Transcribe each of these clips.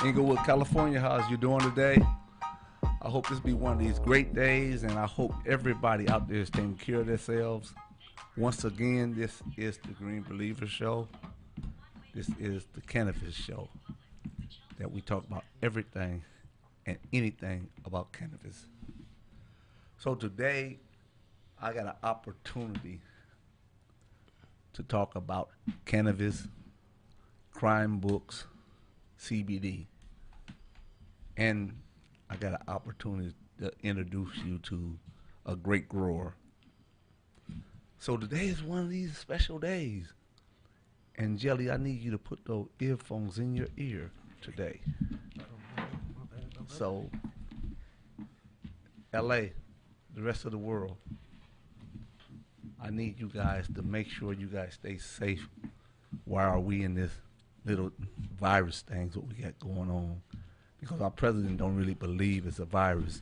Inglewood, California, how's you doing today? I hope this be one of these great days, and I hope everybody out there is taking care of themselves. Once again, this is the Green Believer Show. This is the Cannabis Show that we talk about everything and anything about cannabis. So today, I got an opportunity to talk about cannabis, crime books, CBD, and I got an opportunity to introduce you to a great grower. So today is one of these special days. And Jelly, I need you to put those earphones in your ear today. So, LA, the rest of the world, I need you guys to make sure you guys stay safe while we in this little virus things what we got going on. Because our president don't really believe it's a virus.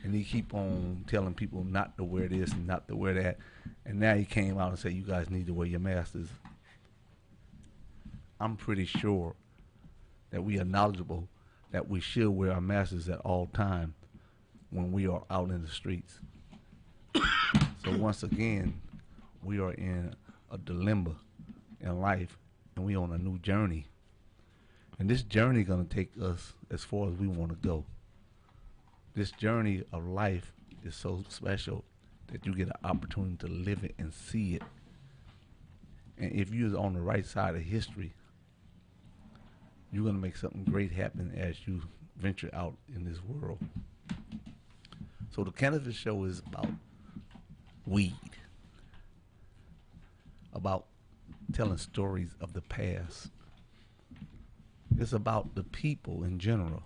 And he keep on telling people not to wear this and not to wear that. And now he came out and said, you guys need to wear your masks. I'm pretty sure that we are knowledgeable that we should wear our masks at all time when we are out in the streets. So once again, we are in a dilemma in life, and we on a new journey. And this journey gonna take us as far as we want to go. This journey of life is so special that you get an opportunity to live it and see it. And if you're on the right side of history, you're gonna make something great happen as you venture out in this world. So the Cannabis Show is about weed, about telling stories of the past. It's about the people in general.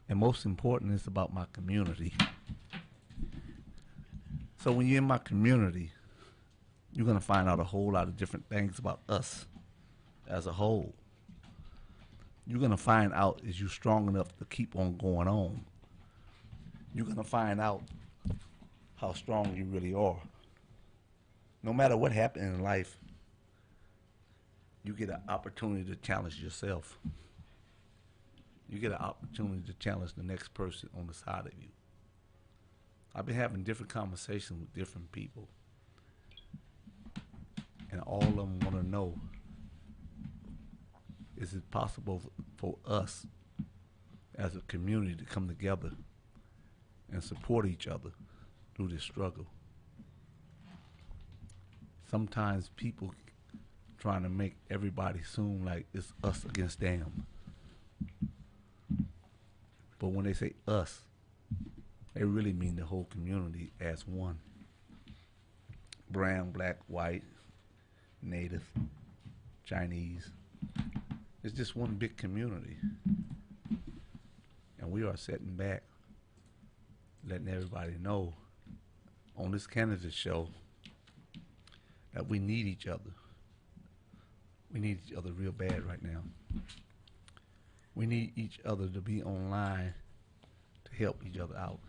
And most important, it's about my community. So when you're in my community, you're going to find out a whole lot of different things about us as a whole. You're going to find out is you strong enough to keep on going on. You're going to find out how strong you really are. No matter what happened in life, you get an opportunity to challenge yourself. You get an opportunity to challenge the next person on the side of you. I've been having different conversations with different people, and all of them want to know, is it possible for us as a community to come together and support each other through this struggle? Sometimes people trying to make everybody seem like it's us against them. But when they say us, they really mean the whole community as one. Brown, black, white, native, Chinese. It's just one big community. And we are sitting back, letting everybody know on this Cannabis Show that we need each other. We need each other real bad right now. We need each other to be online to help each other out.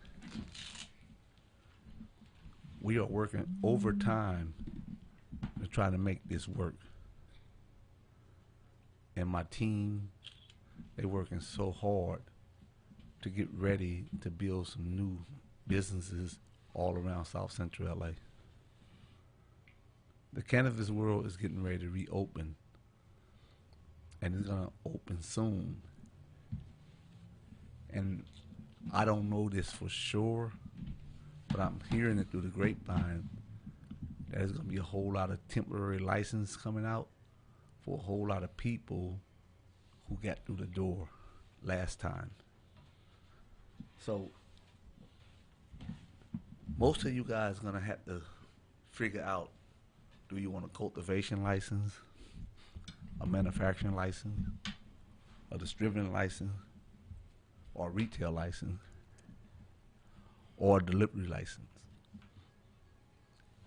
We are working overtime to try to make this work. And my team, they working so hard to get ready to build some new businesses all around South Central LA. The cannabis world is getting ready to reopen, and it's going to open soon. And I don't know this for sure, but I'm hearing it through the grapevine that there's going to be a whole lot of temporary license coming out for a whole lot of people who got through the door last time. So most of you guys gonna have to figure out: do you want a cultivation license, a manufacturing license, a distributing license, or a retail license, or a delivery license?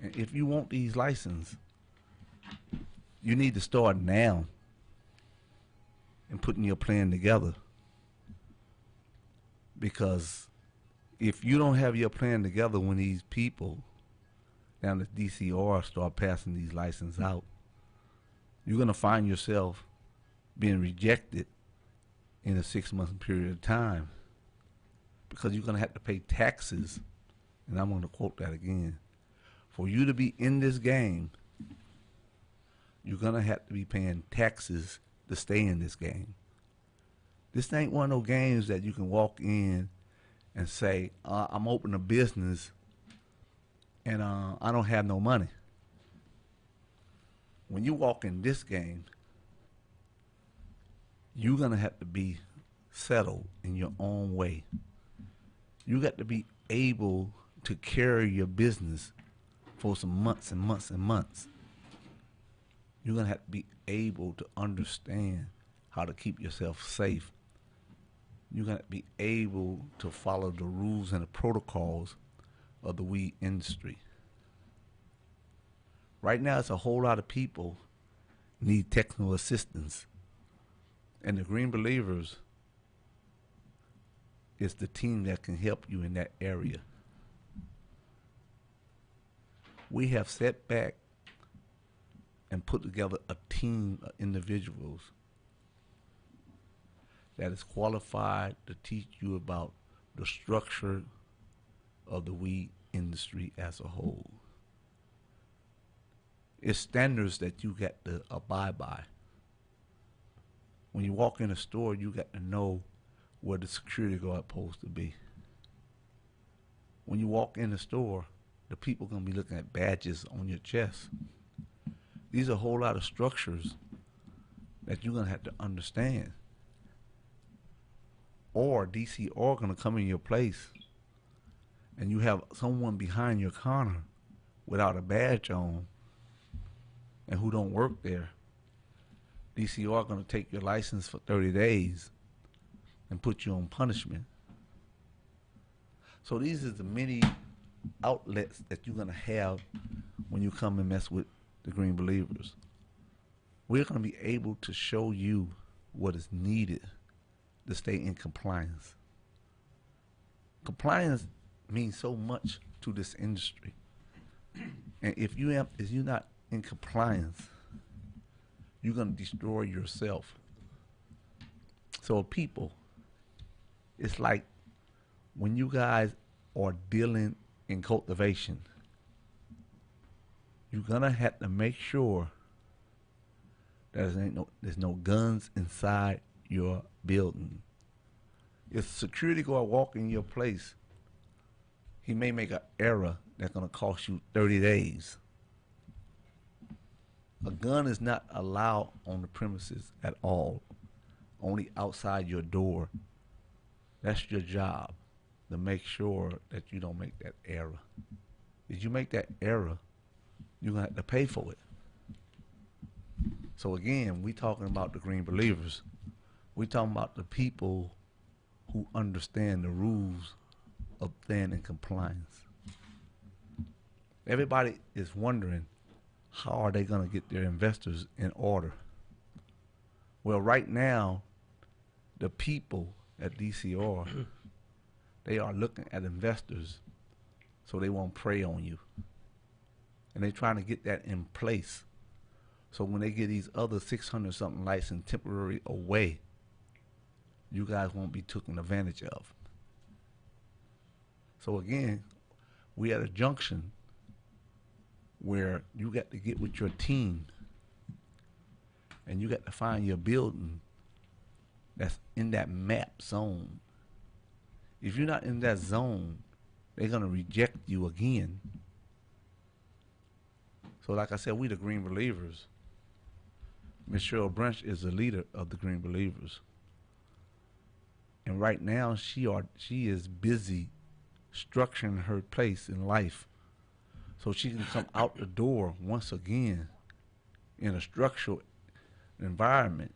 And if you want these licenses, you need to start now and putting your plan together. Because if you don't have your plan together when these people down at DCR start passing these licenses out, you're going to find yourself being rejected in a 6-month period of time, because you're going to have to pay taxes. And I'm going to quote that again: for you to be in this game, you're going to have to be paying taxes to stay in this game. This ain't one of those games that you can walk in and say, I'm opening a business and I don't have no money. When you walk in this game, you're going to have to be settled in your own way. You got to be able to carry your business for some months and months and months. You're going to have to be able to understand how to keep yourself safe. You're going to be able to follow the rules and the protocols of the weed industry. Right now, it's a whole lot of people need technical assistance. And the Green Believers is the team that can help you in that area. We have set back and put together a team of individuals that is qualified to teach you about the structure of the weed industry as a whole. It's standards that you got to abide by. When you walk in a store, you got to know where the security guard is supposed to be. When you walk in the store, the people are going to be looking at badges on your chest. These are a whole lot of structures that you're going to have to understand. Or DCR going to come in your place and you have someone behind your counter without a badge on and who don't work there. DCR going to take your license for 30 days and put you on punishment. So these are the many outlets that you're going to have when you come and mess with the Green Believers. We're going to be able to show you what is needed to stay in compliance. Compliance means so much to this industry. And if you're not in compliance, you're going to destroy yourself. So people, it's like when you guys are dealing in cultivation, you're going to have to make sure that there's no guns inside your building. If a security guard walk in your place, he may make an error that's going to cost you 30 days. A gun is not allowed on the premises at all, only outside your door. That's your job, to make sure that you don't make that error. If you make that error, you're going to have to pay for it. So again, we talking about the Green Believers. We talking about the people who understand the rules of staying in compliance. Everybody is wondering, how are they going to get their investors in order? Well, right now, the people at DCR, they are looking at investors so they won't prey on you. And they're trying to get that in place. So when they get these other 600-something license temporary away, you guys won't be taken advantage of. So again, we at a junction where you got to get with your team and you got to find your building that's in that map zone. If you're not in that zone, they're going to reject you again. So like I said, we the Green Believers. Ms. Cheryl Branch is the leader of the Green Believers. And right now she is busy structuring her place in life so she can come out the door once again in a structural environment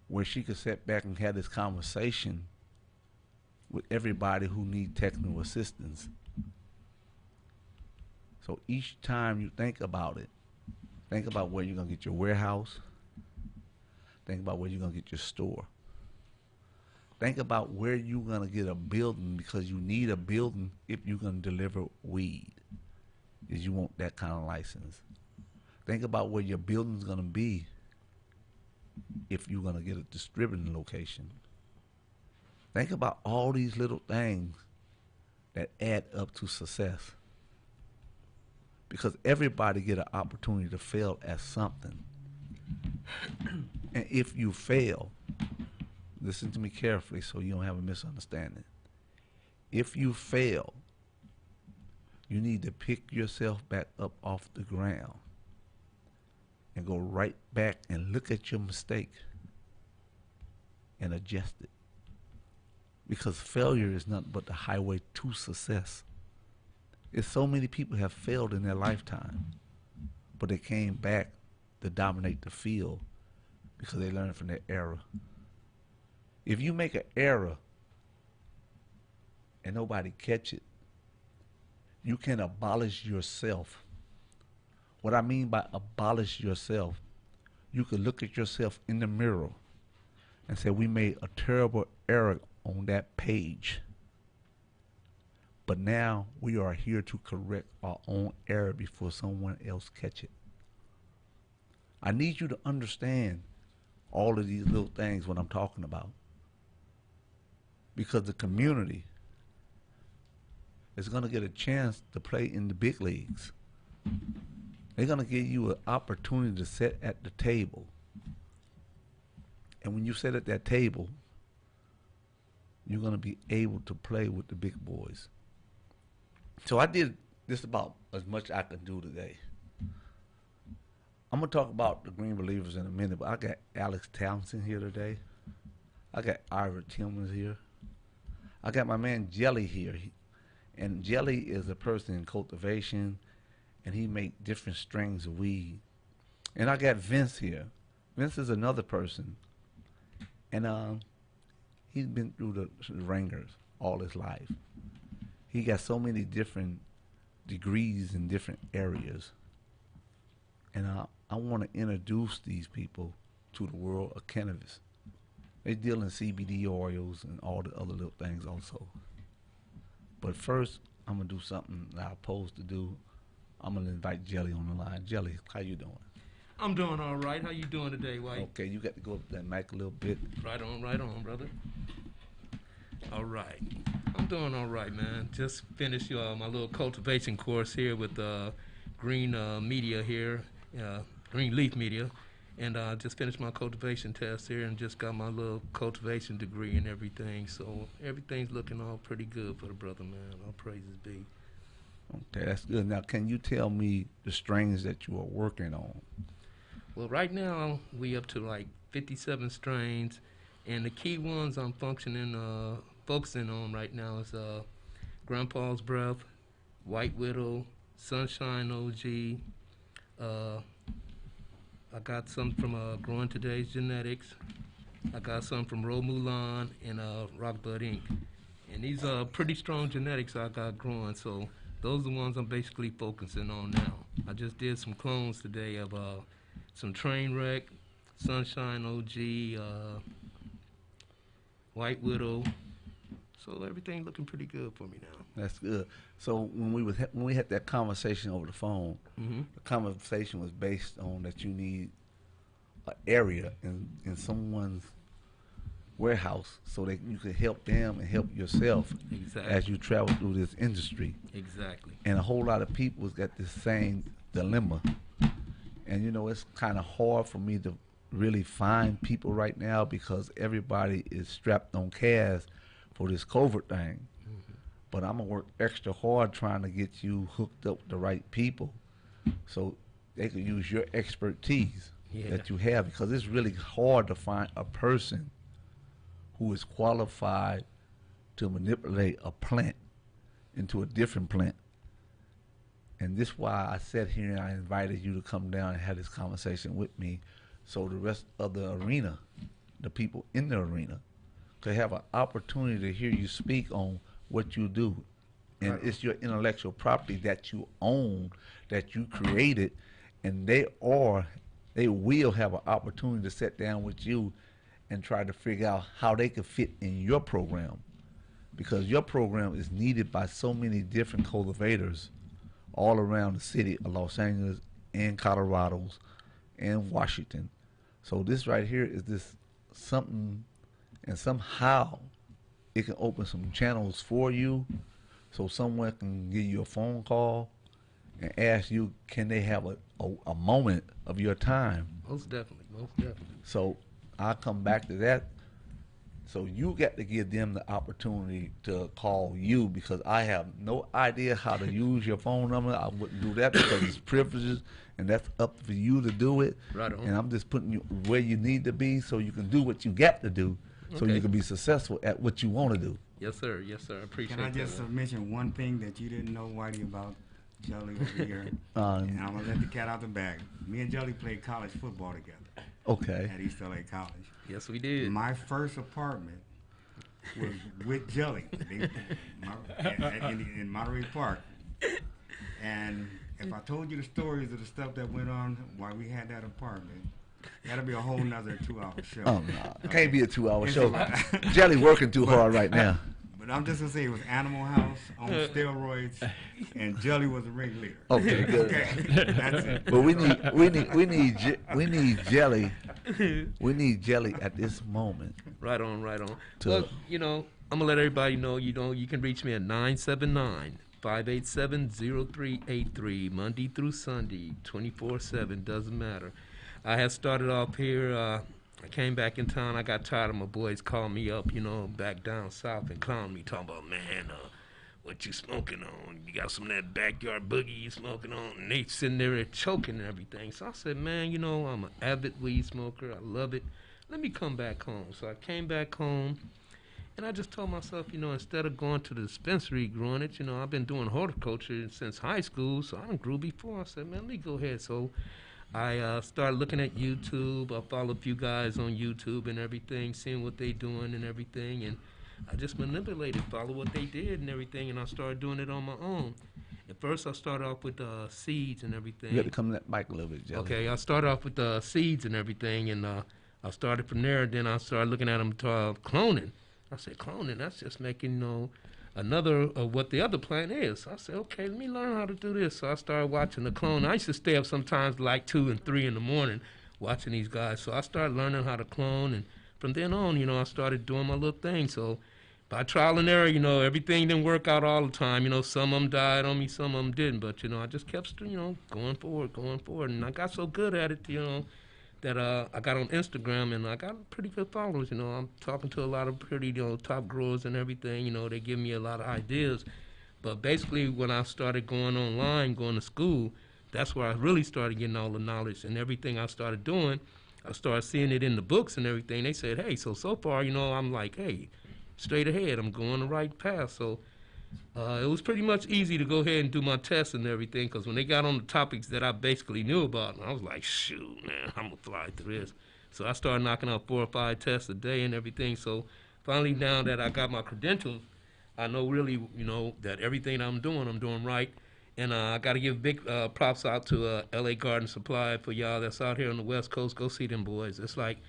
where she could sit back and have this conversation with everybody who need technical assistance. So each time you think about it, think about where you're gonna get your warehouse. Think about where you're gonna get your store. Think about where you're gonna get a building because you need a building if you're gonna deliver weed. Is you want that kind of license. Think about where your building's gonna be if you're gonna get a distributing location. Think about all these little things that add up to success. Because everybody get an opportunity to fail at something. And if you fail, listen to me carefully so you don't have a misunderstanding. If you fail, you need to pick yourself back up off the ground and go right back and look at your mistake and adjust it. Because failure is nothing but the highway to success. It's so many people have failed in their lifetime, but they came back to dominate the field because they learned from their error. If you make an error and nobody catch it, you can abolish yourself. What I mean by abolish yourself, you can look at yourself in the mirror and say, we made a terrible error on that page. But now we are here to correct our own error before someone else catch it. I need you to understand all of these little things when I'm talking about. Because the community is going to get a chance to play in the big leagues. They're going to give you an opportunity to sit at the table. And when you sit at that table, you're going to be able to play with the big boys. So I did just about as much I could do today. I'm going to talk about the Green Believers in a minute, but I got Alex Townsend here today. I got Ira Tillmans here. I got my man Jelly here. And Jelly is a person in cultivation, and he make different strains of weed. And I got Vince here. Vince is another person. And he's been through the ringers all his life. He got so many different degrees in different areas. And I want to introduce these people to the world of cannabis. They deal in CBD oils and all the other little things also. But first, I'm going to do something that I'm supposed to do. I'm going to invite Jelly on the line. Jelly, how you doing? I'm doing all right. How you doing today, White? Okay, you got to go up that mic a little bit. Right on, brother. All right. I'm doing all right, man. Just finished my little cultivation course here with Green Media here, Green Leaf Media. And just finished my cultivation test here and just got my little cultivation degree and everything. So everything's looking all pretty good for the brother, man. All praises be. Okay, that's good. Now, can you tell me the strains that you are working on? Well, right now we up to like 57 strains, and the key ones I'm focusing on right now is Grandpa's Breath, White Widow, Sunshine OG. I got some from Growing Today's Genetics. I got some from Ro Mulan and Rockbud Inc. And these are pretty strong genetics I got growing, so those are the ones I'm basically focusing on now. I just did some clones today of some Trainwreck, Sunshine OG, White Widow. So everything looking pretty good for me now. That's good. So when we had that conversation over the phone, the conversation was based on that you need an area in someone's warehouse so that you can help them and help yourself as you travel through this industry. Exactly. And a whole lot of people has got this same dilemma. And you know, it's kind of hard for me to really find people right now because everybody is strapped on cash for this COVID thing. But I'm gonna work extra hard trying to get you hooked up with the right people so they can use your expertise that you have, because it's really hard to find a person who is qualified to manipulate a plant into a different plant. And this is why I sat here and I invited you to come down and have this conversation with me, so the rest of the arena, the people in the arena, could have an opportunity to hear you speak on what you do. And Right. it's your intellectual property that you own, that you created, and they will have an opportunity to sit down with you and try to figure out how they could fit in your program, because your program is needed by so many different cultivators all around the city of Los Angeles and Colorado and Washington. So this right here is this something, and somehow it can open some channels for you, so someone can give you a phone call and ask you, can they have a moment of your time? Most definitely, most definitely. So I'll come back to that. So you got to give them the opportunity to call you, because I have no idea how to use your phone number. I wouldn't do that because it's privileges, and that's up for you to do it. Right on. And I'm just putting you where you need to be so you can do what you got to do, so Okay. you can be successful at what you want to do. Yes, sir. Yes, sir. I appreciate Can I that. just man. mention one thing that you didn't know, Whitey, about Jelly over here? And I'm going to let the cat out the bag. Me and Jelly played college football together Okay. at East LA College. Yes, we did. My first apartment was with Jelly in Monterey Park. And if I told you the stories of the stuff that went on while we had that apartment, that'll be a whole nother 2-hour show. Oh no, it can't be a 2-hour It's show. all right. Jelly working too hard right now. But I'm just gonna say it was Animal House on steroids, and Jelly was the ringleader. Okay, good. Okay, that's it. But we need Jelly. We need Jelly at this moment. Right on, right on. To- Well, I'm gonna let everybody know. You can reach me at 979-587-0383, Monday through Sunday, 24/7. Doesn't matter. I had started off here. I came back in town. I got tired of my boys calling me up, back down south and clowning me, talking about, man, what you smoking on? You got some of that backyard boogie you smoking on? And they sitting there choking and everything. So I said, man, I'm an avid weed smoker. I love it. Let me come back home. So I came back home, and I just told myself, instead of going to the dispensary growing it, I've been doing horticulture since high school, so I done grew before. I said, man, let me go ahead. So I started looking at YouTube. I follow a few guys on YouTube and everything, seeing what they doing and everything, and I just manipulated, follow what they did and everything, and I started doing it on my own. At first, I started off with seeds and everything. You got to come to that mic a little bit, Jelly. Okay, I started off with seeds and everything, and I started from there. Then I started looking at them cloning. I said, cloning, that's just making, another of what the other plant is. So I said, okay, let me learn how to do this. So I started watching the clone. I used to stay up sometimes like 2 and 3 in the morning watching these guys. So I started learning how to clone, and from then on, I started doing my little thing. So by trial and error, everything didn't work out all the time. Some of them died on me, some of them didn't. But, I just kept, going forward. And I got so good at it, that I got on Instagram, and I got pretty good followers. I'm talking to a lot of pretty, top growers and everything. They give me a lot of ideas. But basically, when I started going online, going to school, that's where I really started getting all the knowledge, and everything I started doing, I started seeing it in the books and everything. They said, hey, so far, I'm like, hey, straight ahead, I'm going the right path. So it was pretty much easy to go ahead and do my tests and everything, because when they got on the topics that I basically knew about, I was like, shoot, man, I'm going to fly through this. So I started knocking out 4 or 5 tests a day and everything. So finally, now that I got my credentials, I know really, that everything I'm doing right. And I got to give big props out to LA Garden Supply for y'all that's out here on the West Coast. Go see them boys. It's like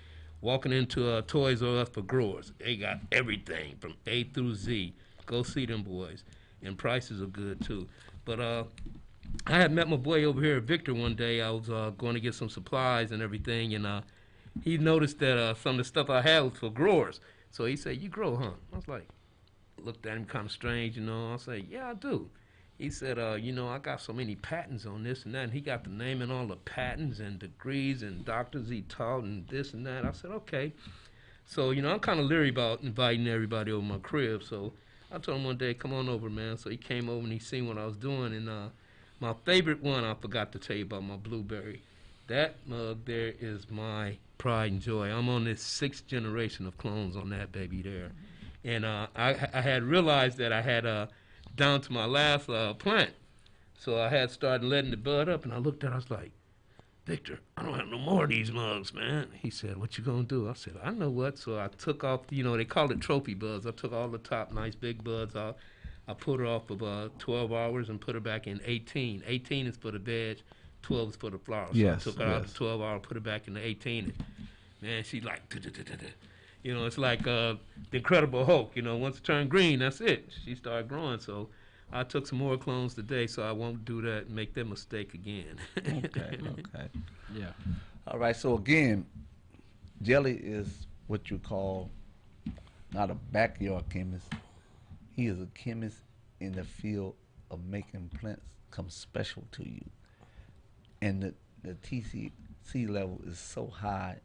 walking into Toys R Us for growers. They got everything from A through Z. Go see them boys. And prices are good, too. But I had met my boy over here, Victor, one day. I was going to get some supplies and everything, and he noticed that some of the stuff I had was for growers. So he said, you grow, huh? I was like, looked at him kind of strange, I said, yeah, I do. He said, I got so many patents on this and that, and he got the name and all the patents and degrees and doctors he taught and this and that. I said, okay. So, I'm kind of leery about inviting everybody over my crib, so I told him one day, come on over, man. So he came over and he seen what I was doing, and my favorite one, I forgot to tell you about my blueberry. That mug there is my pride and joy. I'm on this 6th generation of clones on that baby there. And I had realized that I had down to my last plant. So I had started letting the bud up, and I looked at it, I was like, Victor, I don't have no more of these mugs, man. He said, what you gonna do? I said, I know what. So I took off, they call it trophy buds. I took all the top nice big buds out. I put her off of 12 hours and put her back in 18. 18 is for the veg, 12 is for the flowers. Yes, So I took her out yes. to 12 hours, put her back in the 18. And, man, she like, it's like the Incredible Hulk. Once it turned green, that's it. She started growing. So I took some more clones today, so I won't do that and make that mistake again. Okay. Yeah. All right. So again, Jelly is what you call not a backyard chemist. He is a chemist in the field of making plants come special to you. And the THC level is so high,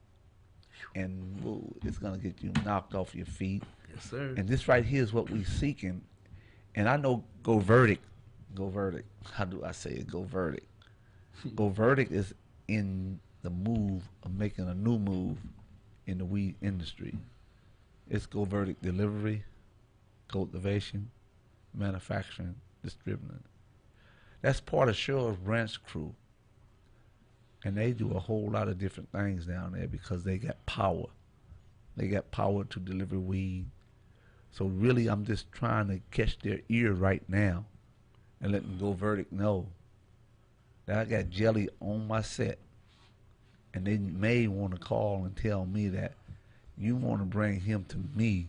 and whoa, it's gonna get you knocked off your feet. Yes, sir. And this right here is what we're seeking. And I know Go Verdict. How do I say it? Go Verdict. Go Verdict is in the move of making a new move in the weed industry. It's Go Verdict delivery, cultivation, manufacturing, distributing. That's part of Cheryl's Ranch crew. And they do a whole lot of different things down there because they got power. They got power to deliver weed. So really, I'm just trying to catch their ear right now and let them Go Verdict know that I got Jelly on my set. And they may want to call and tell me that you want to bring him to me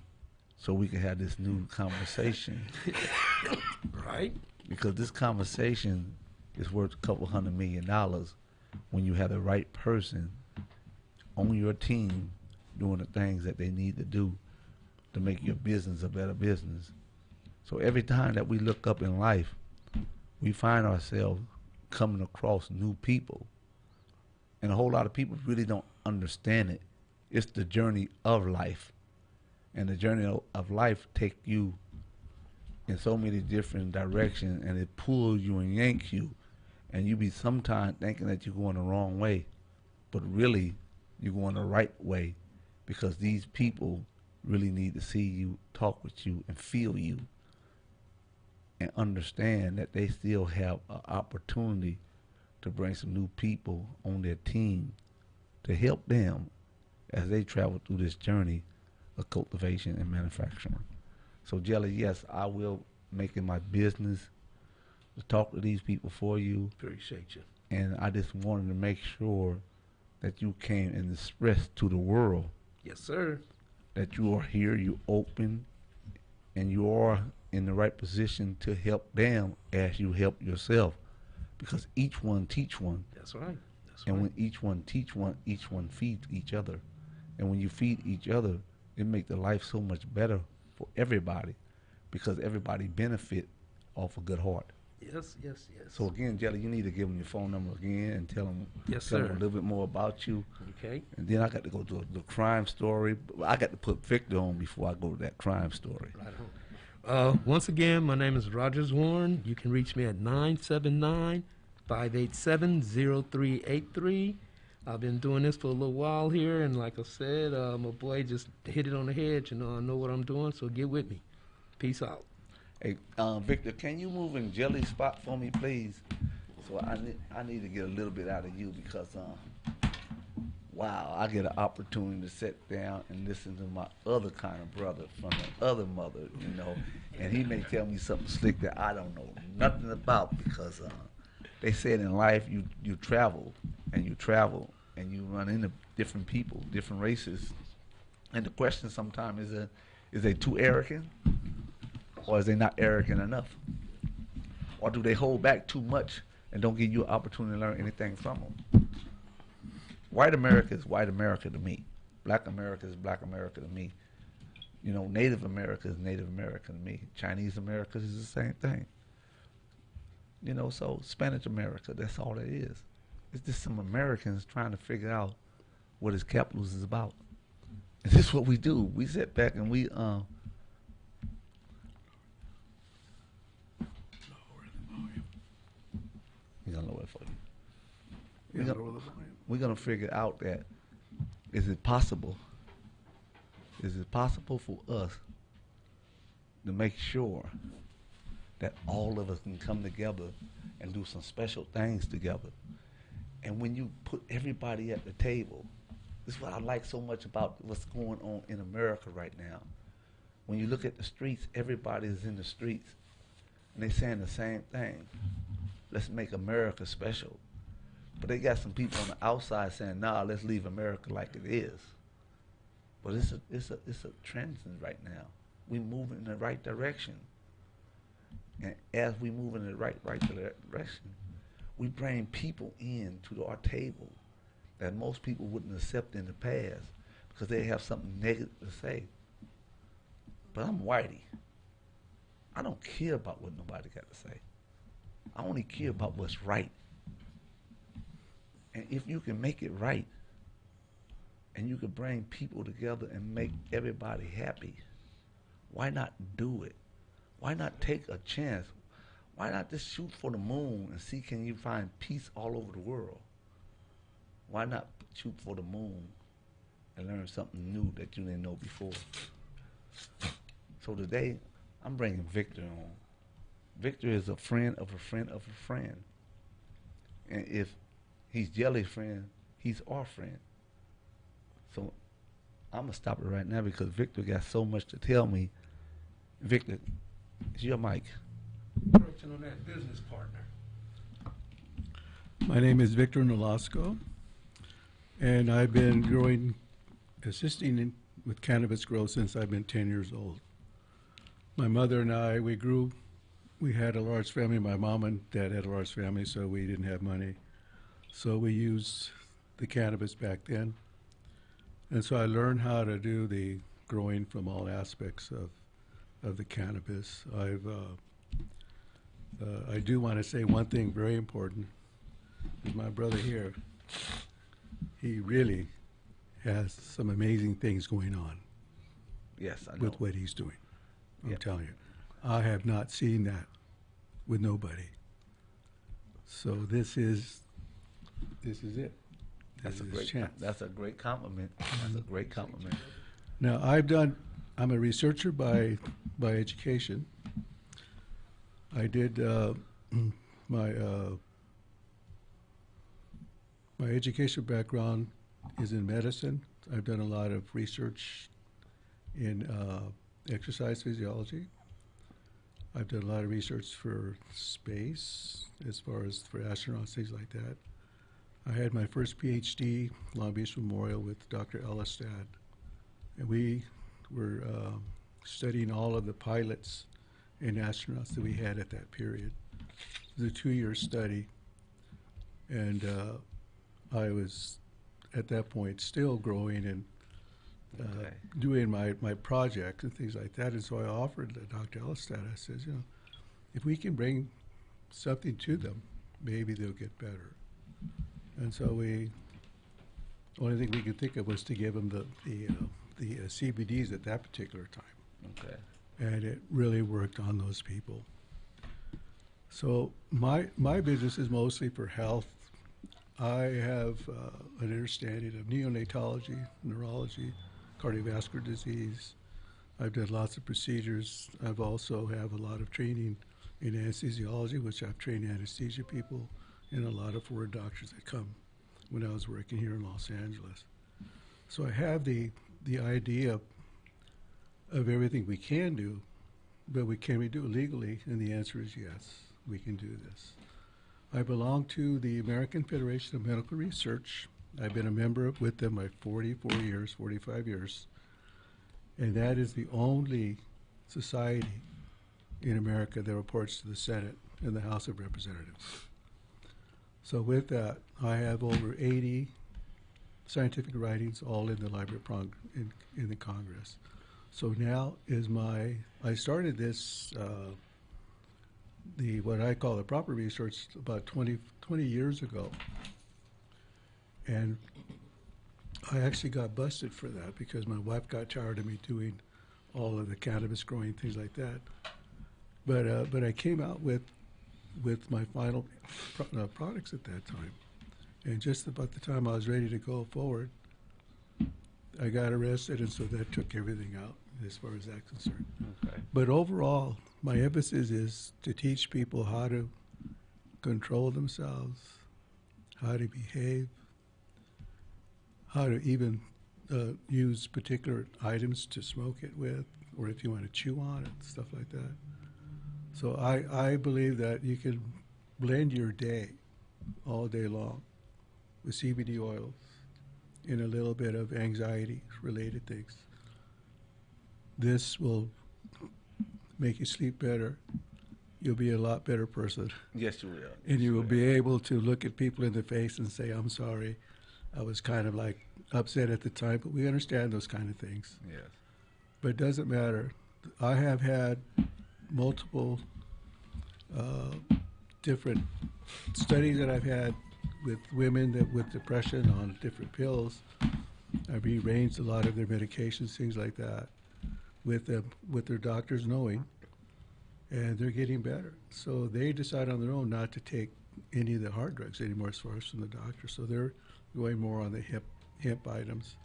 so we can have this new conversation. Right? Because this conversation is worth a couple $100 million when you have the right person on your team doing the things that they need to do to make your business a better business. So every time that we look up in life, we find ourselves coming across new people. And a whole lot of people really don't understand it. It's the journey of life. And the journey of life take you in so many different directions, and it pulls you and yanks you. And you be sometimes thinking that you're going the wrong way, but really you're going the right way, because these people really need to see you, talk with you, and feel you, and understand that they still have an opportunity to bring some new people on their team to help them as they travel through this journey of cultivation and manufacturing. So Jelly, yes, I will make it my business to talk to these people for you. Appreciate you. And I just wanted to make sure that you came and expressed to the world Yes, sir. that you are here, you open, and you are in the right position to help them as you help yourself. Because each one teach one. That's right. That's And right. when each one teach one, each one feeds each other. And when you feed each other, it makes the life so much better for everybody, because everybody benefit off a good heart. Yes, yes, yes. So again, Jelly, you need to give them your phone number again and tell them, Yes, tell them sir. a little bit more about you. Okay. And then I got to go to the crime story. I got to put Victor on before I go to that crime story. Right on. Once again, my name is Rogers Warren. You can reach me at 979-587-0383. I've been doing this for a little while here, and like I said, my boy just hit it on the head. I know what I'm doing, so get with me. Peace out. Hey, Victor, can you move in Jelly's spot for me, please? So I need to get a little bit out of you, because wow, I get an opportunity to sit down and listen to my other kind of brother from the other mother, and he may tell me something slick that I don't know nothing about, because they said in life you travel and you run into different people, different races, and the question sometimes is they too arrogant, or is they not arrogant enough, or do they hold back too much and don't give you an opportunity to learn anything from them? White America is white America to me. Black America is black America to me. Native America is Native America to me. Chinese America is the same thing. So Spanish America, that's all it is. It's just some Americans trying to figure out what this capitalism is about. And this is what we do. We sit back and we We're gonna lower it for you. We're gonna figure out that Is it possible? Is it possible for us to make sure that all of us can come together and do some special things together? And when you put everybody at the table, this is what I like so much about what's going on in America right now. When you look at the streets, everybody is in the streets, and they're saying the same thing. Let's make America special. But they got some people on the outside saying, nah, let's leave America like it is. But it's a trend right now. We move in the right direction. And as we move in the right direction, we bring people in to our table that most people wouldn't accept in the past because they have something negative to say. But I'm Whitey. I don't care about what nobody got to say. I only care about what's right. And if you can make it right, and you can bring people together and make everybody happy, why not do it? Why not take a chance? Why not just shoot for the moon and see can you find peace all over the world? Why not shoot for the moon and learn something new that you didn't know before? So today, I'm bringing Victor on. Victor is a friend of a friend of a friend. And if he's Jelly's friend, he's our friend. So I'm going to stop it right now because Victor got so much to tell me. Victor, it's your mic. Working on that business partner. My name is Victor Nolasco, and I've been assisting with cannabis growth since I've been 10 years old. My mother and I, we had a large family. My mom and dad had a large family, so we didn't have money. So we used the cannabis back then. And so I learned how to do the growing from all aspects of the cannabis. I do want to say one thing very important. Is my brother here, he really has some amazing things going on. Yes, I know. With what he's doing. I'm Yep. telling you. I have not seen that with nobody. So this is it. That's a This is great. chance. That's a great compliment. That's a great compliment. Now I'm a researcher by education. I did my education background is in medicine. I've done a lot of research in exercise physiology. I've done a lot of research for space, as far as for astronauts, things like that. I had my first PhD, Long Beach Memorial, with Dr. Elistad, and we were studying all of the pilots and astronauts that we had at that period. It was a 2-year study, and I was, at that point, still growing and Okay. doing my projects and things like that. And so I offered Dr. Elistad, I says, if we can bring something to them, maybe they'll get better. And so only thing we could think of was to give them the CBDs at that particular time. Okay. And it really worked on those people. So my business is mostly for health. I have an understanding of neonatology, neurology, cardiovascular disease. I've done lots of procedures. I've also have a lot of training in anesthesiology, which I've trained anesthesia people and a lot of foreign doctors that come when I was working here in Los Angeles. So I have the idea of everything we can do, but can we do it legally? And the answer is yes, we can do this. I belong to the American Federation of Medical Research. I've been a member with them for 45 years. And that is the only society in America that reports to the Senate and the House of Representatives. So with that, I have over 80 scientific writings, all in the Library of in the Congress. So now is I started this, what I call the proper research about 20 years ago. And I actually got busted for that because my wife got tired of me doing all of the cannabis growing, things like that. But I came out with my final products at that time. And just about the time I was ready to go forward, I got arrested, and so that took everything out as far as that's concerned. Okay. But overall, my emphasis is to teach people how to control themselves, how to behave, how to even use particular items to smoke it with, or if you want to chew on it, stuff like that. So I believe that you can blend your day all day long with CBD oils and a little bit of anxiety-related things. This will make you sleep better. You'll be a lot better person. Yes, you will. And you will be able to look at people in the face and say, I'm sorry, I was kind of like upset at the time, but we understand those kind of things. Yes. But it doesn't matter. I have had multiple different studies that I've had with women that with depression on different pills. I've rearranged a lot of their medications, things like that, with them, with their doctors knowing, and they're getting better. So they decide on their own not to take any of the hard drugs anymore as far as from the doctor. So they're going more on the hemp items.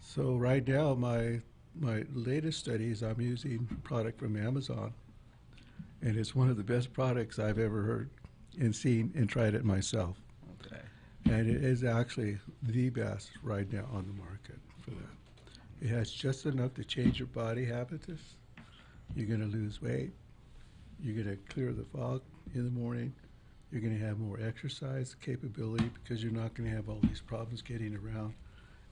So right now, my latest studies, I'm using a product from Amazon, and it's one of the best products I've ever heard and seen and tried it myself. Okay. And it is actually the best right now on the market for that. It has just enough to change your body habits. You're going to lose weight. You're going to clear the fog in the morning. You're going to have more exercise capability because you're not going to have all these problems getting around.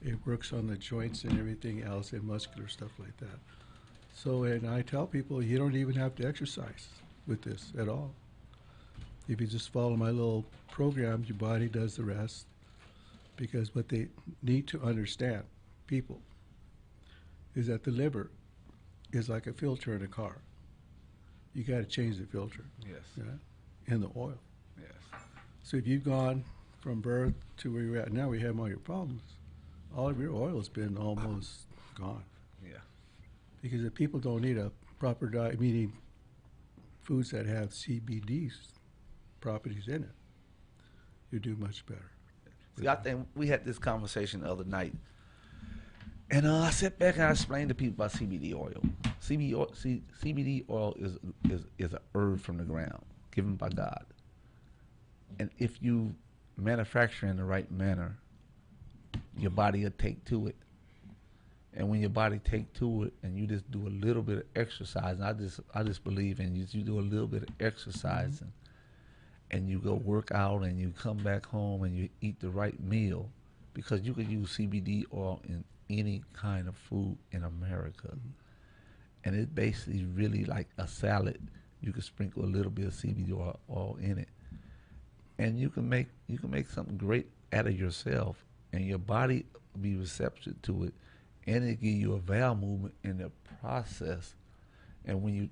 It works on the joints and everything else and muscular stuff like that. So, and I tell people you don't even have to exercise with this at all. If you just follow my little program, your body does the rest. Because what they need to understand, people, is that the liver is like a filter in a car. You got to change the filter. Yes. Yeah? And the oil. Yes. So if you've gone from birth to where you're at now, where you have all your problems, all of your oil has been almost gone. Yeah. Because if people don't eat a proper diet, meaning foods that have CBD properties in it, you do much better. See, I think we had this conversation the other night, and I sat back and I explained to people about CBD oil. CBD oil is a herb from the ground, given by God. And if you manufacture in the right manner, your body will take to it. And when your body take to it, and you just do a little bit of exercise, and I just believe in you do a little bit of exercise, and you go work out, and you come back home, and you eat the right meal, because you could use CBD oil in any kind of food in America, and it's basically really like a salad. You can sprinkle a little bit of CBD oil in it, and you can make something great out of yourself, and your body will be receptive to it. And it give you a bowel movement in the process. And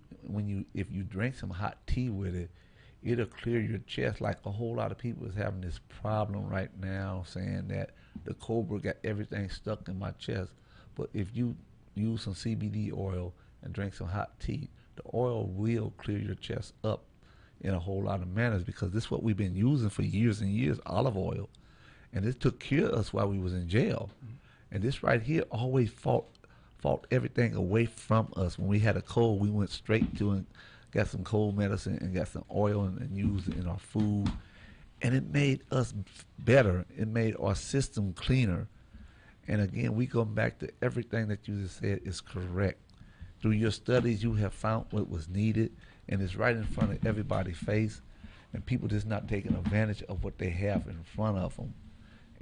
if you drink some hot tea with it, it'll clear your chest. Like a whole lot of people is having this problem right now, saying that the cobra got everything stuck in my chest. But if you use some CBD oil and drink some hot tea, the oil will clear your chest up in a whole lot of manners, because this is what we've been using for years and years, olive oil. And this took care of us while we was in jail. And this right here always fought everything away from us. When we had a cold, we went straight to and got some cold medicine and got some oil and used it in our food. And it made us better. It made our system cleaner. And again, we go back to everything that you just said is correct. Through your studies, you have found what was needed, and it's right in front of everybody's face. And people just not taking advantage of what they have in front of them.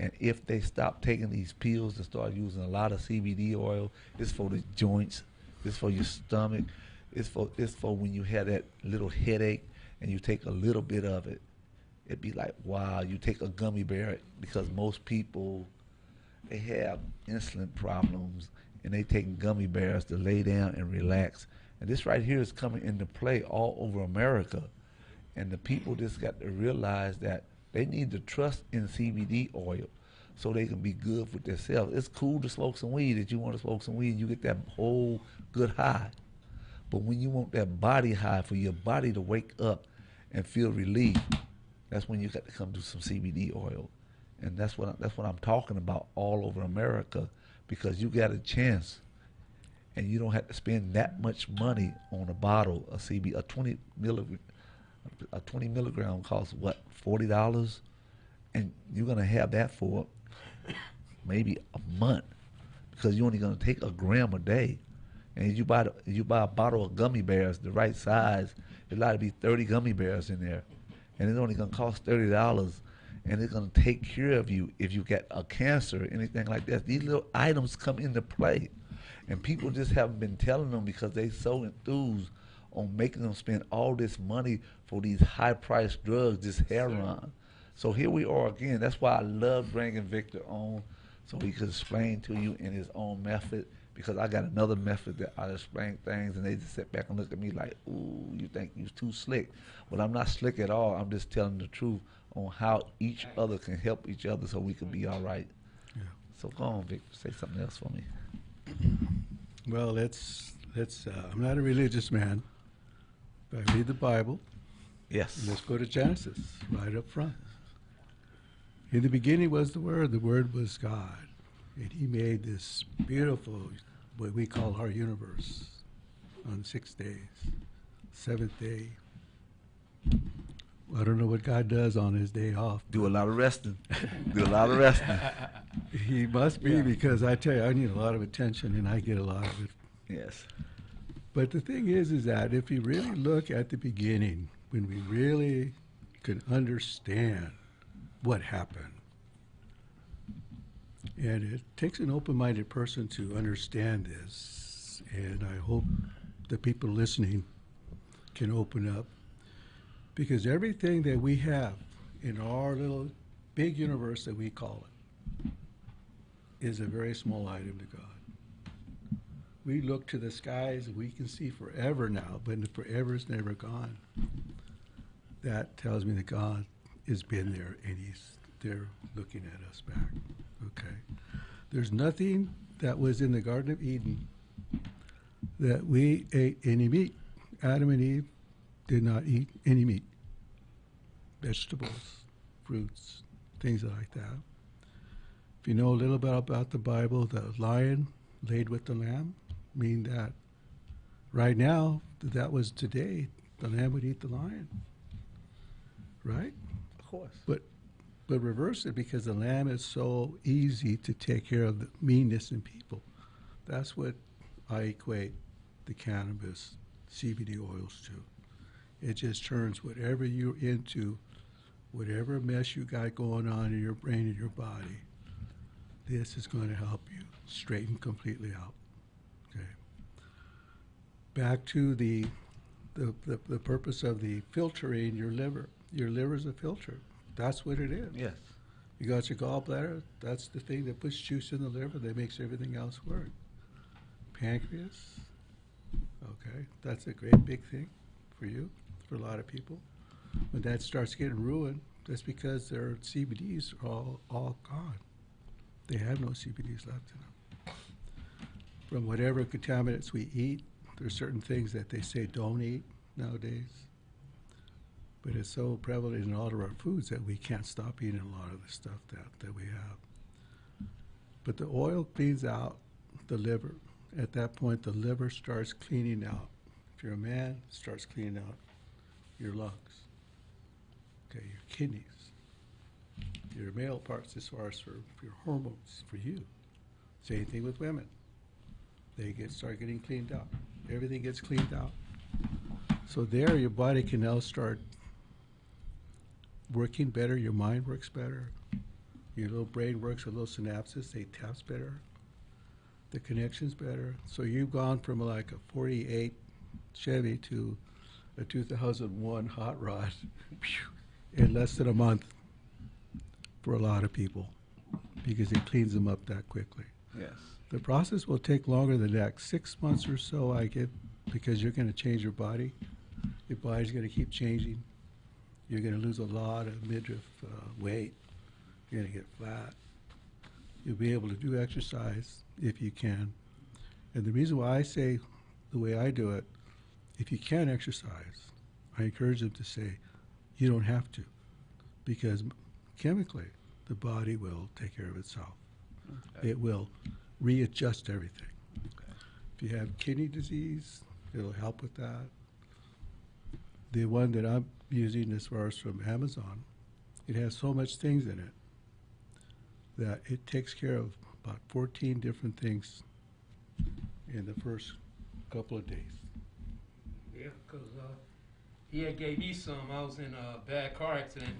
And if they stop taking these pills and start using a lot of CBD oil, it's for the joints, it's for your stomach, it's for when you have that little headache and you take a little bit of it. It'd be like, wow, you take a gummy bear, because most people, they have insulin problems and they take gummy bears to lay down and relax. And this right here is coming into play all over America. And the people just got to realize that they need to trust in CBD oil so they can be good with themselves. It's cool to smoke some weed. If you want to smoke some weed, you get that whole good high. But when you want that body high, for your body to wake up and feel relief, that's when you got to come to some CBD oil. And that's what I'm talking about all over America. because you got a chance, and you don't have to spend that much money on a bottle of CB. A 20 milligram costs what, $40, and you're gonna have that for maybe a month because you're only gonna take a gram a day. And you buy a bottle of gummy bears, the right size, there's allowed to be 30 gummy bears in there, and it's only gonna cost $30, and it's gonna take care of you if you get a cancer or anything like that. These little items come into play, and people just haven't been telling them because they so enthused on making them spend all this money for these high-priced drugs, this heroin. So here we are again. That's why I love bringing Victor on, so he could explain to you in his own method, because I got another method that I explain things, and they just sit back and look at me like, ooh, you think you're too slick. But I'm not slick at all. I'm just telling the truth on how each other can help each other so we can be all right. Yeah. So go on, Victor. Say something else for me. Well, I'm not a religious man, but I read the Bible. Yes. Let's go to Genesis, right up front. In the beginning was the Word was God, and He made this beautiful, what we call our universe, on 6 days. Seventh day, I don't know what God does on His day off. Do a lot of resting. Do a lot of resting. He must be, because I tell you, I need a lot of attention, and I get a lot of it. Yes. But the thing is that if you really look at the beginning, when we really can understand what happened, and it takes an open-minded person to understand this, and I hope the people listening can open up, because everything that we have in our little big universe that we call it is a very small item to God. We look to the skies and we can see forever now, but forever is never gone. That tells me that God has been there, and He's there looking at us back. Okay. There's nothing that was in the Garden of Eden that we ate any meat. Adam and Eve did not eat any meat. Vegetables, fruits, things like that. If you know a little bit about the Bible, the lion laid with the lamb, mean that right now, if that was today, the lamb would eat the lion. Right? Of course. But reverse it, because the lamb is so easy to take care of the meanness in people. That's what I equate the cannabis CBD oils to. It just turns whatever you're into, whatever mess you got going on in your brain and your body, this is going to help you straighten completely out. Okay. Back to the purpose of the filtering your liver. Your liver is a filter. That's what it is. Yes. You got your gallbladder. That's the thing that puts juice in the liver that makes everything else work. Pancreas. Okay, that's a great big thing for you, for a lot of people. When that starts getting ruined, that's because their CBDs are all gone. They have no CBDs left in them. From whatever contaminants we eat, there's certain things that they say don't eat nowadays. But it's so prevalent in all of our foods that we can't stop eating a lot of the stuff that we have. But the oil cleans out the liver. At that point, the liver starts cleaning out. If you're a man, it starts cleaning out your lungs, okay, your kidneys, your male parts as far as for your hormones, for you. Same thing with women. They start getting cleaned out. Everything gets cleaned out. So there, your body can now start working better. Your mind works better. Your little brain works with those synapses. They taps better. The connection's better. So you've gone from like a 48 Chevy to a 2001 hot rod in less than a month for a lot of people, because it cleans them up that quickly. Yes. The process will take longer than that. 6 months or so, I get, because you're going to change your body. Your body's going to keep changing. You're going to lose a lot of midriff weight. You're going to get flat. You'll be able to do exercise if you can. And the reason why I say the way I do it, if you can exercise, I encourage them to say, you don't have to, because chemically, the body will take care of itself. Okay. It will readjust everything. If you have kidney disease, it'll help with that. The one that I'm using as far as from Amazon, it has so much things in it that it takes care of about 14 different things in the first couple of days. Yeah, because he had gave me some. I was in a bad car accident.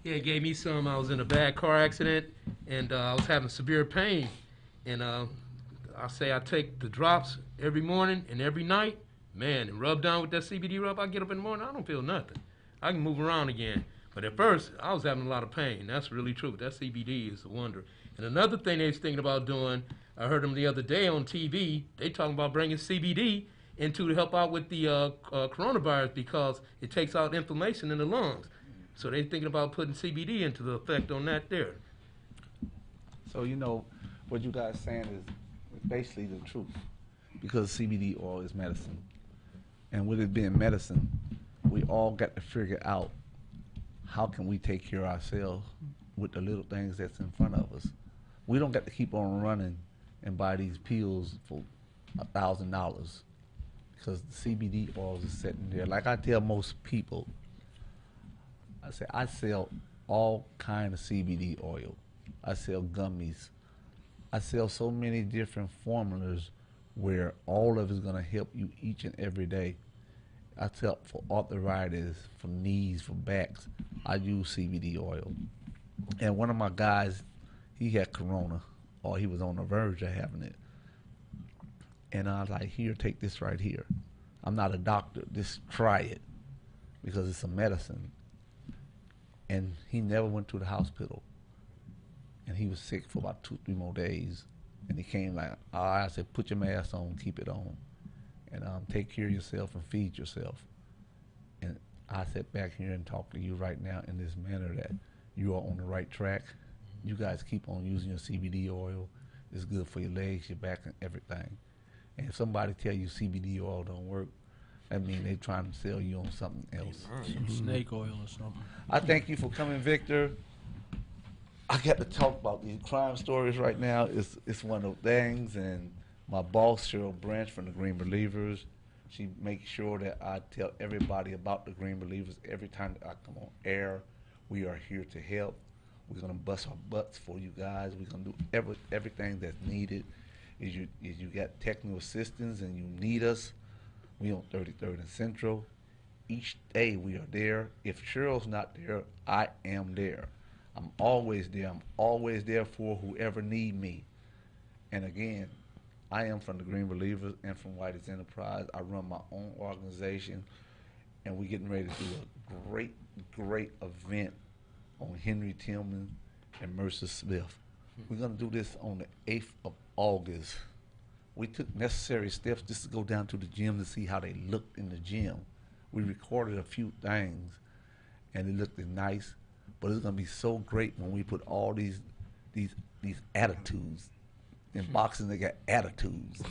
He had gave me some. I was in a bad car accident, and I was having severe pain. And I say I take the drops every morning and every night. Man, and rub down with that CBD rub. I get up in the morning, I don't feel nothing. I can move around again. But at first, I was having a lot of pain. That's really true. That CBD is a wonder. And another thing they was thinking about doing, I heard them the other day on TV, they talking about bringing CBD into to help out with the coronavirus because it takes out inflammation in the lungs. So they thinking about putting CBD into the effect on that there. So, you know, what you guys saying is basically the truth, because CBD oil is medicine. And with it being medicine, we all got to figure out how can we take care of ourselves with the little things that's in front of us. We don't got to keep on running and buy these pills for $1,000 because the CBD oils is sitting there. Like I tell most people, I say I sell all kind of CBD oil. I sell gummies. I sell so many different formulas where all of it is going to help you each and every day. I sell for arthritis, for knees, for backs. I use CBD oil. And one of my guys, he had corona, or he was on the verge of having it. And I was like, here, take this right here. I'm not a doctor. Just try it because it's a medicine. And he never went to the hospital. And he was sick for about 2-3 more days. And he came like, I said, put your mask on, keep it on. And take care of yourself and feed yourself. And I sit back here and talk to you right now in this manner that you are on the right track. You guys keep on using your CBD oil. It's good for your legs, your back, and everything. And if somebody tell you CBD oil don't work, that means they're trying to sell you on something else. Some snake oil or something. I thank you for coming, Victor. I got to talk about these crime stories right now. It's one of those things, and my boss, Cheryl Branch from the Green Believers, she makes sure that I tell everybody about the Green Believers every time that I come on air. We are here to help. We're going to bust our butts for you guys. We're going to do everything that's needed. If you got technical assistance and you need us, we on 33rd and Central. Each day we are there. If Cheryl's not there, I am there. I'm always there. I'm always there for whoever need me. And again, I am from the Green Believers and from Whitey's Enterprise. I run my own organization, and we're getting ready to do a great, great event on Henry Tillman and Mercer Smith. We're going to do this on the 8th of August. We took necessary steps just to go down to the gym to see how they looked in the gym. We recorded a few things, and it looked nice, but it's going to be so great when we put all these attitudes. In boxing, they got attitudes,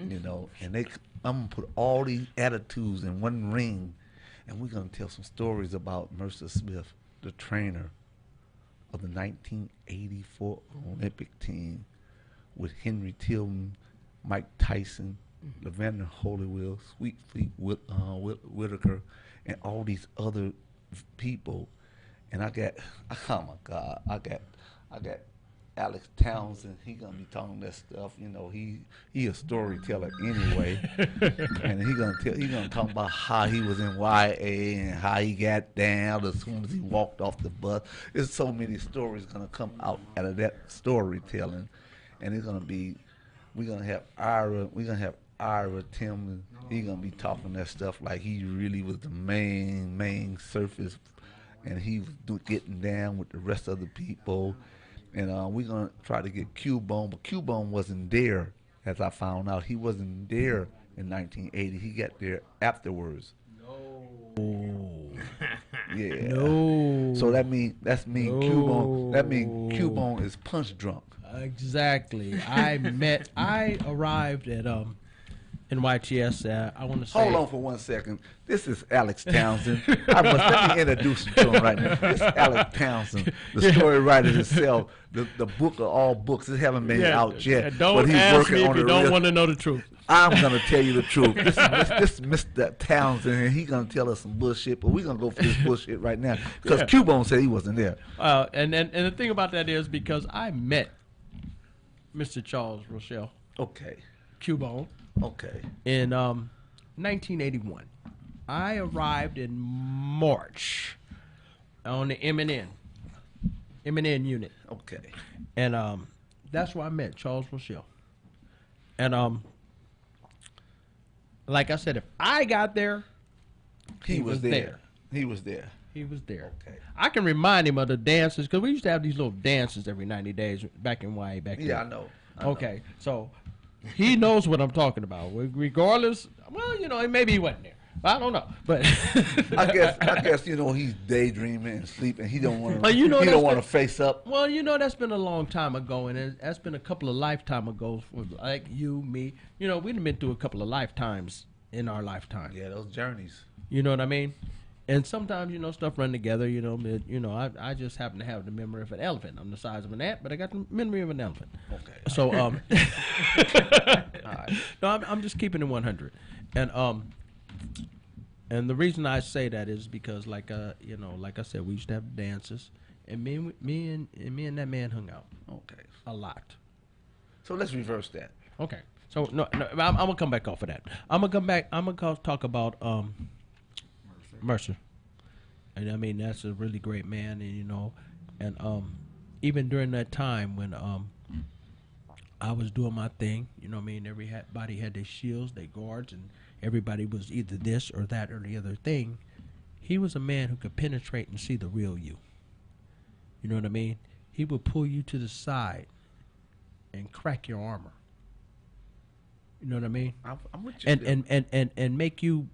you know, and I'm going to put all these attitudes in one ring, and we're going to tell some stories about Mercer Smith, the trainer of the 1984 Olympic team, with Henry Tillman, Mike Tyson, Evander Holyfield, Sweet Feet Whitaker, and all these other people. And I got, oh my God, I got Alex Townsend. He gonna be talking that stuff. You know, he a storyteller anyway, and he gonna talk about how he was in YA and how he got down as soon as he walked off the bus. There's so many stories gonna come out of that storytelling, and it's gonna be. We're gonna have Ira Tillman. He gonna be talking that stuff like he really was the main surface, and he was getting down with the rest of the people. And we're going to try to get Cubone, but Cubone wasn't there, as I found out. He wasn't there in 1980. He got there afterwards. No. Yeah. No. So that means Cubone. That means Cubone is punch drunk. Exactly. I arrived at NYTS. I want to say. Hold on for 1 second. This is Alex Townsend. Let me introduce him to him right now. This is Alex Townsend, the story writer himself, the book of all books. It haven't been out yet, Don't but he's ask working me if on you the don't real. want to know the truth. I'm gonna tell you the truth. This is Mr. Townsend, and he's gonna tell us some bullshit. But we're gonna go for this bullshit right now because Yeah. Cubone said he wasn't there. And the thing about that is because I met Mr. Charles Rochelle Okay, Cubone okay, in 1981. I arrived in March on the M&N unit, okay. and that's where I met Charles Rochelle. And like I said, if I got there, He was there. He was there. he was there. Okay. I can remind him of the dances because we used to have these little dances every 90 days back in YA back then. Yeah, I know. I know. Okay, so he knows what I'm talking about. Regardless, well, maybe he wasn't there. I don't know, but I guess he's daydreaming and sleeping. He don't want to. Well, he that's don't want to been- face up. Well, that's been a long time ago, and that's been a couple of lifetime ago for like you, me. We've been through a couple of lifetimes in our lifetime. Yeah, those journeys. You know what I mean? And sometimes stuff run together. But, I just happen to have the memory of an elephant. I'm the size of an ant, but I got the memory of an elephant. Okay. So All right. no, I'm just keeping it 100, and the reason I say that is because like I said, we used to have dances, and me and that man hung out Okay. a lot. So let's reverse that. Okay, so no, I'm gonna come back off of that. I'm gonna talk about Mercer, and I mean that's a really great man, and even during that time when I was doing my thing, everybody had their shields, their guards, and everybody was either this or that or the other thing. He was a man who could penetrate and see the real you. You know what I mean? He would pull you to the side and crack your armor. You know what I mean? I'm with you. still. And make you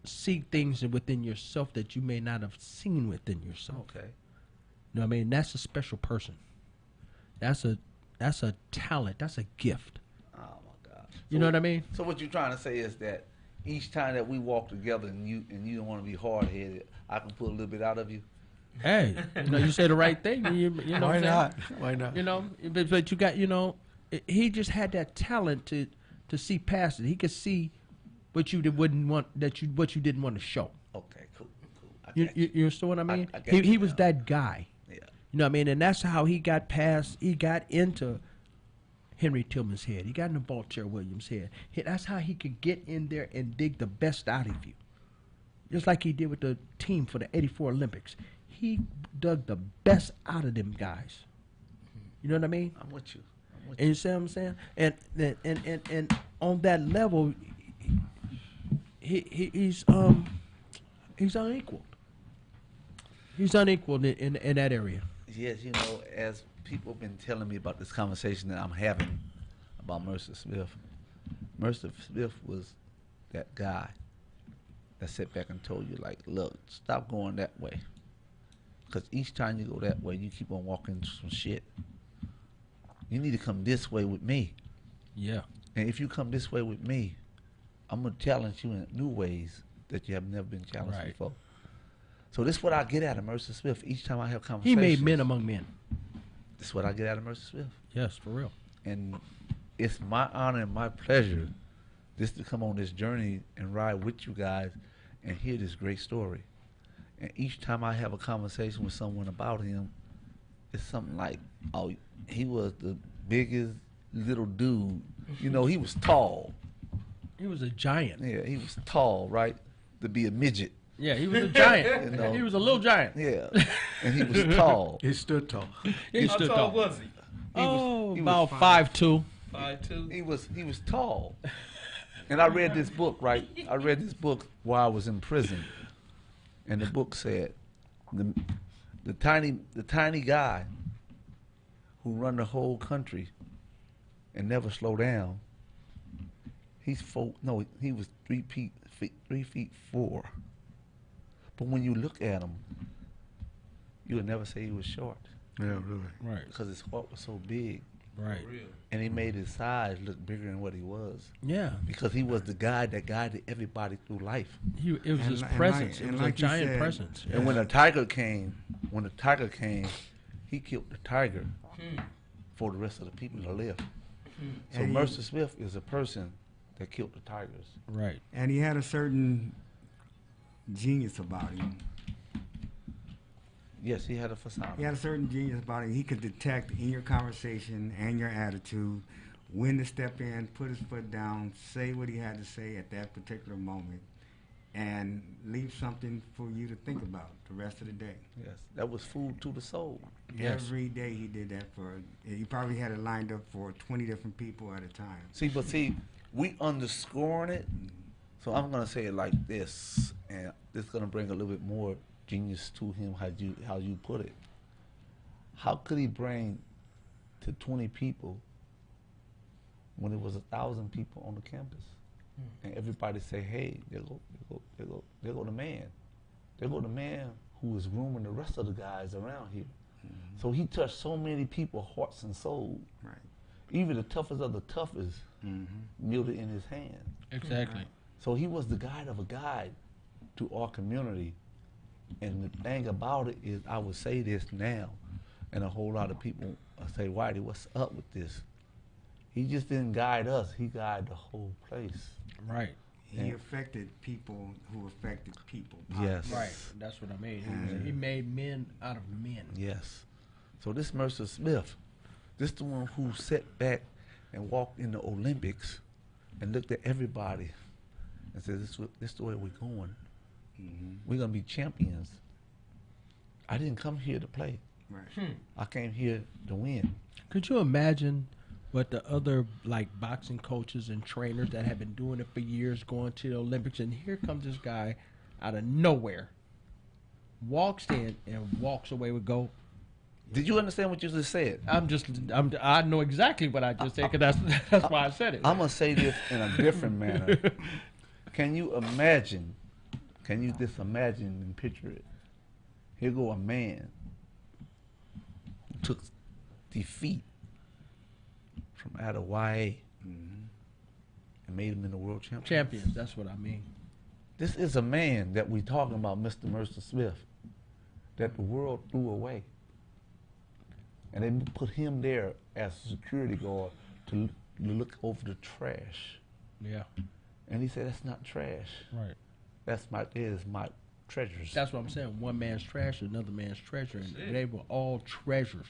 see things within yourself that you may not have seen within yourself. Okay. You know what I mean? That's a special person. That's a talent. That's a gift. Oh my God. You know what I mean? So what you're trying to say is that each time that we walk together and you don't want to be hard headed, I can pull a little bit out of you. Hey, you say the right thing. You know Why what I'm not? saying? Why not? But you got he just had that talent to see past it. He could see what you wouldn't want what you didn't want to show. Okay, cool. I You got you. understand what I mean? I get He you was now. that guy. Yeah. You know what I mean? And that's how he got past. He got into Henry Tillman's head. He got into Voltaire Williams' head. That's how he could get in there and dig the best out of you. Just like he did with the team for the '84 Olympics. He dug the best out of them guys. You know what I mean? I'm with you. And you see what I'm saying? And on that level, he's unequaled. He's unequaled in that area. Yes, as people have been telling me about this conversation that I'm having about Mercer Smith. Mercer Smith was that guy that sat back and told you, like, look, stop going that way. Because each time you go that way, you keep on walking into some shit. You need to come this way with me. Yeah. And if you come this way with me, I'm going to challenge you in new ways that you have never been challenged Right. before. So this is what I get out of Mercer Smith each time I have He conversations. made men among men. This is what I get out of Mercer Smith. Yes, for real. And it's my honor and my pleasure just to come on this journey and ride with you guys and hear this great story. And each time I have a conversation with someone about him, it's something like, oh, he was the biggest little dude. He was tall. He was a giant. Yeah, he was tall, right? To be a midget. Yeah, he was a giant. You know. He was a little giant. Yeah. And he was tall. He stood tall. He How stood tall tall. was he? Oh, he was about 5'2". 5'2". He was tall. And I read this book, right? I read this book while I was in prison. And the book said the tiny guy who run the whole country and never slow down. He was 3'4". But when you look at him, you would never say he was short Yeah, really. Right. because his heart was so big. Right. For real. and he made his size look bigger than what he was Yeah. because he was the guy that guided everybody through life. It was his And presence. like- It and was like a you giant said, presence. And when the tiger came, he killed the tiger for the rest of the people to live. So And he- Mercer Smith is a person that killed the tigers. Right. And he had a certain genius about him. Yes, he had a facade. He had a certain genius about him. He could detect in your conversation and your attitude when to step in, put his foot down, say what he had to say at that particular moment, and leave something for you to think about the rest of the day. Yes, that was food to the soul. Yes. Every day he did that for. He probably had it lined up for 20 different people at a time. See, we underscoring it. So I'm gonna say it like this, and this is gonna bring a little bit more genius to him. How you put it? How could he bring to 20 people when it was 1,000 people on the campus, and everybody say, "Hey, there go the man, there go the man who was grooming the rest of the guys around here." So he touched so many people's hearts and souls. Right. Even the toughest of the toughest kneeled it in his hand. Exactly. So he was the guide of a guide to our community. And the thing about it is, I would say this now, and a whole lot of people say, "Whitey, what's up with this?" He just didn't guide us; he guided the whole place. Right. He Yeah. affected people who affected people. Yes. Right. That's what I mean. Yeah. He made men out of men. Yes. So this Mercer Smith, this the one who sat back and walked in the Olympics and looked at everybody and said, "This the way we're going. We're gonna be champions." I didn't come here to play. Right. I came here to win. Could you imagine what the other like boxing coaches and trainers that have been doing it for years going to the Olympics, and here comes this guy out of nowhere, walks in and walks away with gold. Did you understand what you just said? I know exactly what I just said because that's why I said it. I'm gonna say this in a different manner. Can you imagine? Can you just imagine and picture it? Here go a man who took defeat from out of YA and made him in the world champion. Champions. That's what I mean. This is a man that we talking about, Mr. Mercer Smith, that the world threw away. And they put him there as a security guard to look over the trash. Yeah. And he said, "That's not trash. Right. That is my treasures." That's what I'm saying. One man's trash, another man's treasure, and That's it. they were all treasures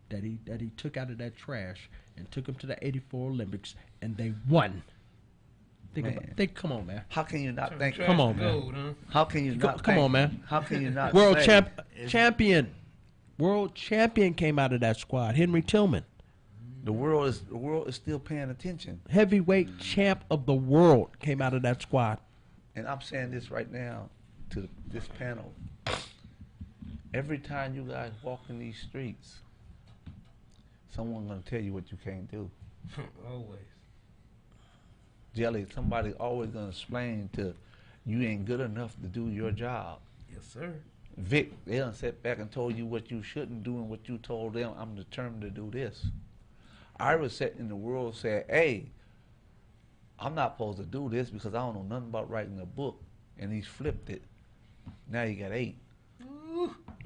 that he took out of that trash and took them to the '84 Olympics, and they won. Come on, man. How can you not Turn think? trash Come to on, man. gold, huh? How can you not? Come think- on, man. How can you not? World say- champion, world champion came out of that squad. Henry Tillman, The world is still paying attention, heavyweight champ of the world, came out of that squad. and I'm saying this right now to this panel. Every time you guys walk in these streets, someone's gonna tell you what you can't do. Always. Jelly, somebody always gonna explain to you ain't good enough to do your job. Yes, sir. Vic, they done sat back and told you what you shouldn't do and what you told them. I'm determined to do this. Ira sat in the world said, "Hey, I'm not supposed to do this because I don't know nothing about writing a book." And he's flipped it. Now you got 8.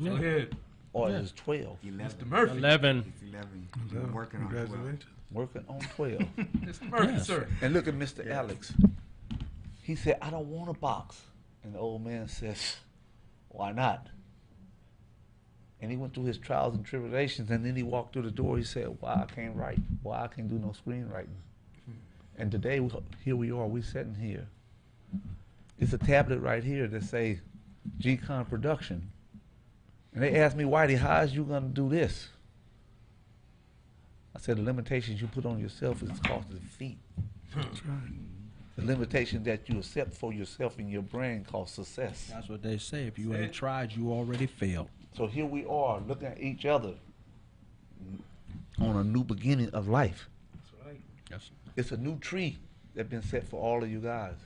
Go ahead. Or it's 12. 11. Mr. Murphy. 11. He's 11. He's working on 12. Congratulations. Working on 12. Mr. Murphy, Yes. sir. And look at Mr. Alex. He said, "I don't want to box." And the old man says, "Why not?" And he went through his trials and tribulations, and then he walked through the door. He said, "Why I can't write? Why I can't do no screenwriting?" And today, here we are. We sitting here. It's a tablet right here that say G-Con Production. And they asked me, "Whitey, how is you going to do this?" I said, "The limitations you put on yourself is cause defeat. That's right. The limitation that you accept for yourself in your brain called success." That's what they say. If you ain't tried, you already failed. So here we are looking at each other on a new beginning of life. That's right. Yes. It's a new tree that's been set for all of you guys.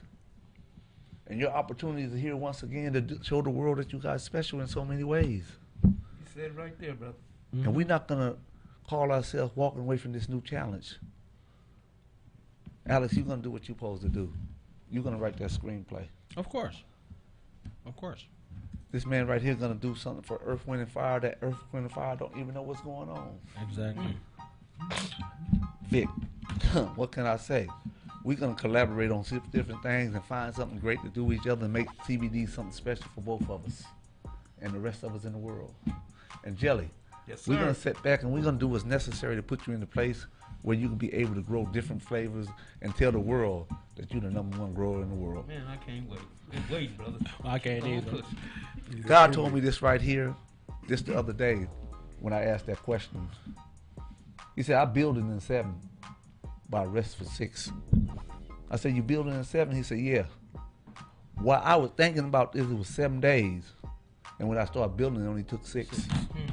And your opportunity is here once again to show the world that you guys special in so many ways. You said it right there, brother. And we're not going to call ourselves walking away from this new challenge. Alex, you're going to do what you're supposed to do. You're going to write that screenplay. Of course. Of course. This man right here is going to do something for Earth, Wind, and Fire that Earth, Wind, and Fire don't even know what's going on. Exactly. Vic, what can I say? We're going to collaborate on different things and find something great to do with each other and make CBD something special for both of us and the rest of us in the world. And Jelly, Yes, we're sir. going to sit back and we're going to do what's necessary to put you in the place where you can be able to grow different flavors and tell the world that you're the #1 grower in the world. Man, I can't wait. Been waiting, brother. I can't Don't either. push. God told me this right here, this the other day when I asked that question. He said, I build it in 7, but I rest for 6. I said, you build it in 7? He said, yeah. While I was thinking about this, it was 7 days. And when I started building, it only took 6.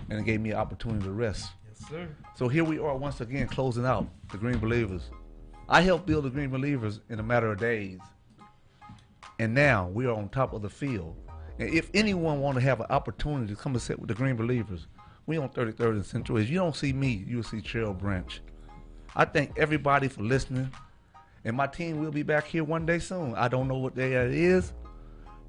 And it gave me an opportunity to rest. Yes, sir. So here we are once again closing out the Green Believers. I helped build the Green Believers in a matter of days. And now we are on top of the field. And if anyone want to have an opportunity to come and sit with the Green Believers, we on 33rd and Central. If you don't see me, you'll see Cheryl Branch. I thank everybody for listening. And my team will be back here one day soon. I don't know what day it is,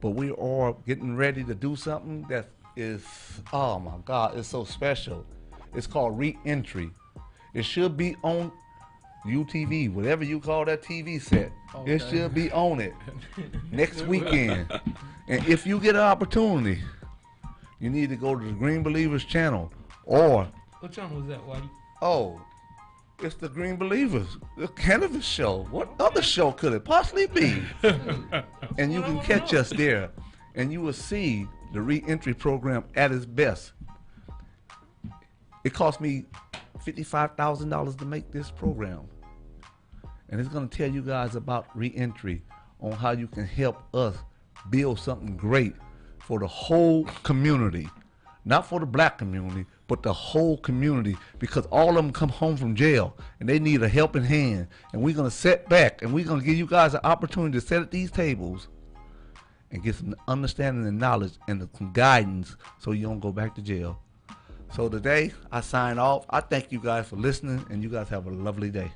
but we are getting ready to do something that is, oh my God, it's so special. It's called Re-Entry. It should be on UTV, whatever you call that TV set. It should be on it next weekend. And if you get an opportunity, you need to go to the Green Believers channel or, What channel was that, Whitey? oh, it's the Green Believers, the cannabis show. What other show could it possibly be? And you can catch us there, and you will see the Re-Entry program at its best. It cost me $55,000 to make this program. And it's going to tell you guys about Re-Entry, on how you can help us build something great for the whole community. Not for the black community, but the whole community, because all of them come home from jail and they need a helping hand. And we're going to sit back and we're going to give you guys an opportunity to sit at these tables and get some understanding and knowledge and some guidance so you don't go back to jail. So today, I sign off. I thank you guys for listening, and you guys have a lovely day.